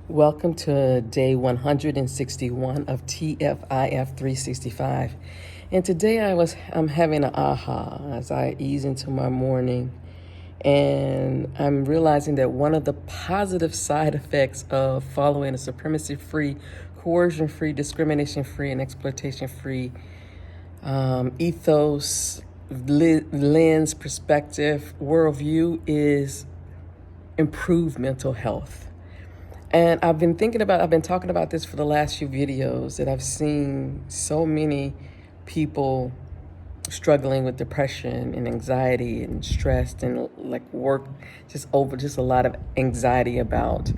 Welcome to day 161 of TFIF 365. And today I'm having an aha as I ease into my morning. And I'm realizing that one of the positive side effects of following a supremacy-free, coercion-free, discrimination-free, and exploitation-free ethos, lens, perspective, worldview is improved mental health. And I've been talking about this for the last few videos, that I've seen so many people struggling with depression and anxiety and stress and work, just a lot of anxiety about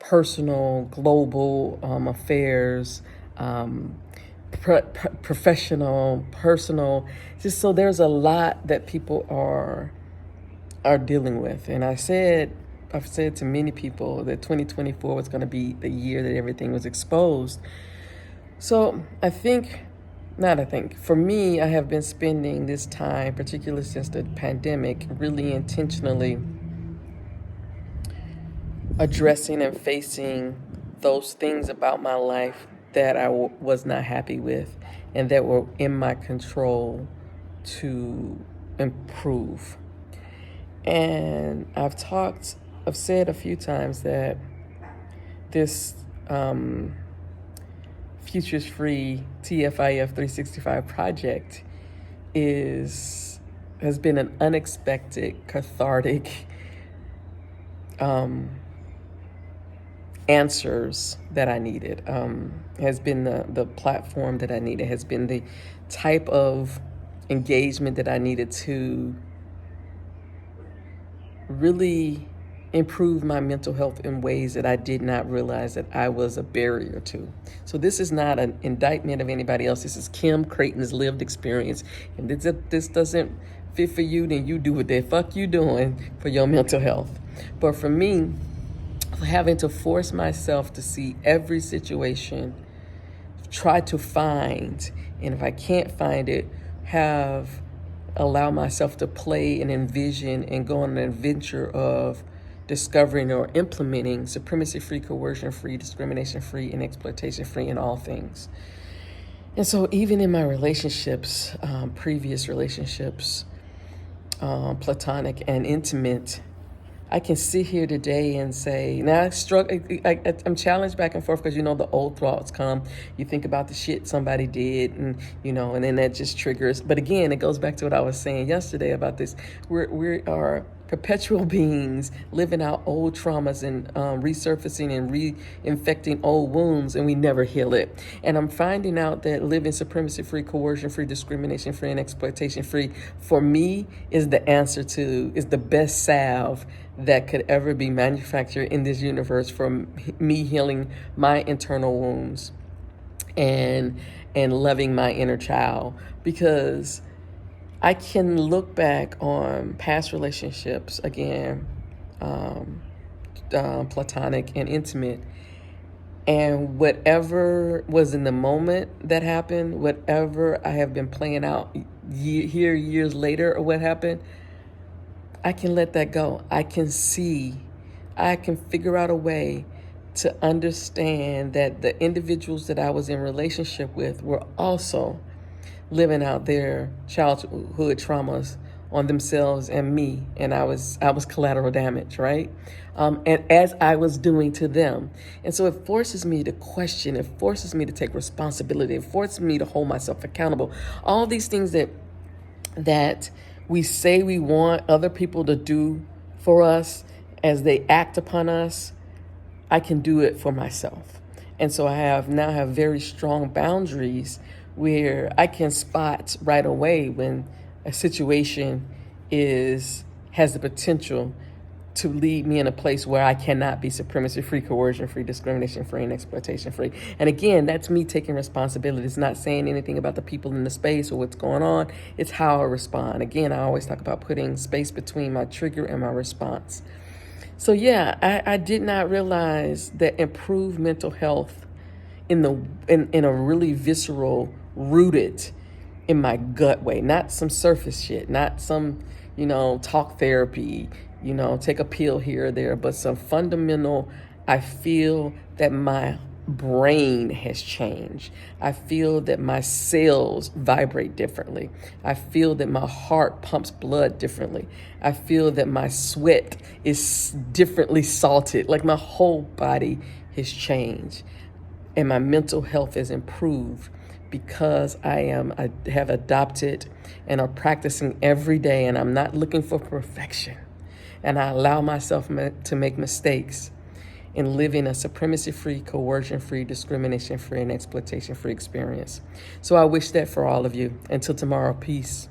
personal, global affairs, professional, personal. Just so there's a lot that people are dealing with. And I've said to many people that 2024 was going to be the year that everything was exposed. So for me, I have been spending this time, particularly since the pandemic, really intentionally addressing and facing those things about my life that I was not happy with and that were in my control to improve. And I've said a few times that this Futures Free TFIF 365 project has been an unexpected, cathartic answers that I needed. Has been the platform that I needed, has been the type of engagement that I needed to really improve my mental health in ways that I did not realize that I was a barrier to. So this is not an indictment of anybody else. This is Kim Creighton's lived experience. And this doesn't fit for you, then you do what the fuck you doing for your mental health. But for me, having to force myself to see every situation, try to find, and if I can't find it, allow myself to play and envision and go on an adventure of discovering or implementing supremacy-free, coercion-free, discrimination-free, and exploitation-free in all things. And so even in my relationships, previous relationships, platonic and intimate, I can sit here today and say, now I'm challenged back and forth because, the old thoughts come. You think about the shit somebody did and then that just triggers. But again, it goes back to what I was saying yesterday about this. We are perpetual beings living out old traumas and resurfacing and reinfecting old wounds, and we never heal it. And I'm finding out that living supremacy-free, coercion-free, discrimination-free, and exploitation-free, for me, is the best salve that could ever be manufactured in this universe for me healing my internal wounds and loving my inner child. Because I can look back on past relationships, again, platonic and intimate, and whatever was in the moment that happened, whatever I have been playing out years later or what happened, I can let that go. I can figure out a way to understand that the individuals that I was in relationship with were also living out their childhood traumas on themselves and me, and I was collateral damage, right? And as I was doing to them. And so it forces me to question, it forces me to take responsibility, it forces me to hold myself accountable. All these things that we say we want other people to do for us as they act upon us, I can do it for myself. And so I now have very strong boundaries where I can spot right away when a situation has the potential to lead me in a place where I cannot be supremacy-free, coercion-free, discrimination-free, and exploitation-free. And again, that's me taking responsibility. It's not saying anything about the people in the space or what's going on. It's how I respond. Again, I always talk about putting space between my trigger and my response. So yeah, I did not realize that improved mental health in a really visceral, rooted in my gut way, not some surface shit, not some, talk therapy, take a pill here or there, but some fundamental I feel that my brain has changed. I feel that my cells vibrate differently. I feel that my heart pumps blood differently. I feel that my sweat is differently salted. Like my whole body has changed. And my mental health has improved because I have adopted and are practicing every day, and I'm not looking for perfection. And I allow myself to make mistakes in living a supremacy-free, coercion-free, discrimination-free, and exploitation-free experience. So I wish that for all of you. Until tomorrow, peace.